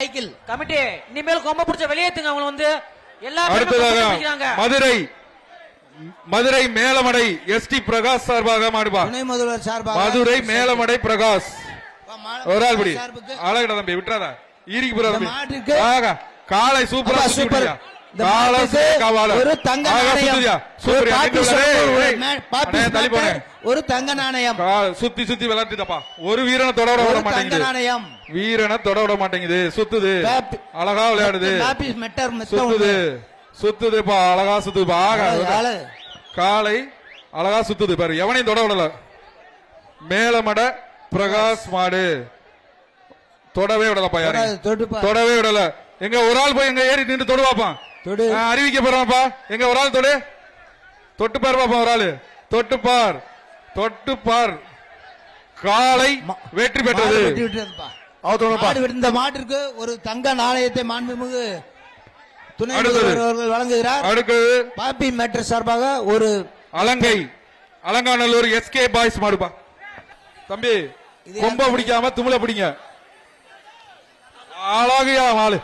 Cycle committee இனிமேல் கொம்ப பிடிச்ச வெளியேத்துங்க அவங்க வந்து அடுத்ததாக மதுரை மேலமடை எஸ்டி பிரகாஷ் சார்பாக மாடுபா. துணை முதல்வர் சார்பாக மதுரை மேலமடை பிரகாஷ் ஒரு ஆள் படி அழகடா தம்பி விட்டுறாதா ஈரிக்கு போறாங்க. காலை சூப்பரா சூப்பர் ஒரு தங்க ஒரு தங்க நாணயம் சுத்தி சுத்தி விளையாட்டுப்பா. ஒரு வீரனை தொட விட மாட்டேங்குது. நாணயம் வீரனை தொட விட மாட்டேங்குது. சுத்துது அழகா விளையாடுது. சுத்துது சுத்துதுப்பா அழகா சுத்துதுப்பா. காலை அழகா சுத்துது பாரு. எவனையும் தொட விடல. மேலமட பிரகாஷ் மாடு தொடவே விடலப்பா. தொடவே விடல. எங்க ஒரு ஆள் போய் எங்க ஏறி நின்று தொடு பாப்பான். அறிவிக்க போறான்ப்பா. எங்க ஒரு ஆள் தொடு தொட்டு பாரு பாப்பா. ஒரு ஆளு தொட்டு பார் தொட்டு பார். காலை வெற்றி பெற்றது. இந்த மாட்டிற்கு ஒரு தங்க நாணயத்தை மாண்புமிகு துணை முதல்வர் வழங்குகிறார். அடுத்தது பாப்பி மேட்டர் சார்பாக ஒரு அலங்காநல்லூர் எஸ்கே பாய்ஸ் மாடுப்பா. தம்பி கொம்ப பிடிக்காம தும்ள பிடிங்க. அழகியா மாடு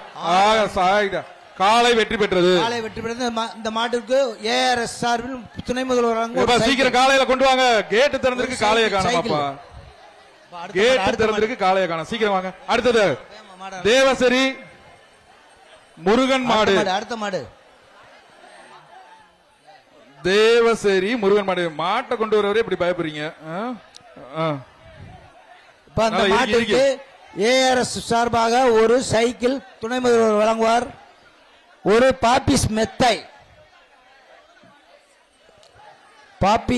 காலை வெற்றி பெற்றது. காலை வெற்றி பெற்றது. இந்த மாட்டிற்கு ஏஆர்எஸ் சார்பில் துணை முதல்வர் சீக்கிரம் காலையில கொண்டு வாங்க. கேட்டு திறந்திருக்கு காலையை காணாமப்பா. கேட்டு திறந்திருக்கு காலையை காண. சீக்கிரம் வாங்க. அடுத்தது தேவசரி முருகன் மாடு. அடுத்த மாடு தேவசரி முருகன் மாடு. மாட்டை கொண்டு வரவரே இப்படி பயப்படுறீங்க. ஏஆர்எஸ் சார்பாக ஒரு சைக்கிள் துணை முதல்வர் வழங்குவார். ஒரு பாப்பிஸ் மெத்தை பாப்பி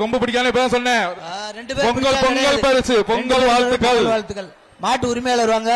கொம்பு பிடிக்காம சொன்னேன். பொங்கல் பரிசு பொங்கல் வாழ்த்துக்கள். மாட்டு உரிமையாளர் வாங்க.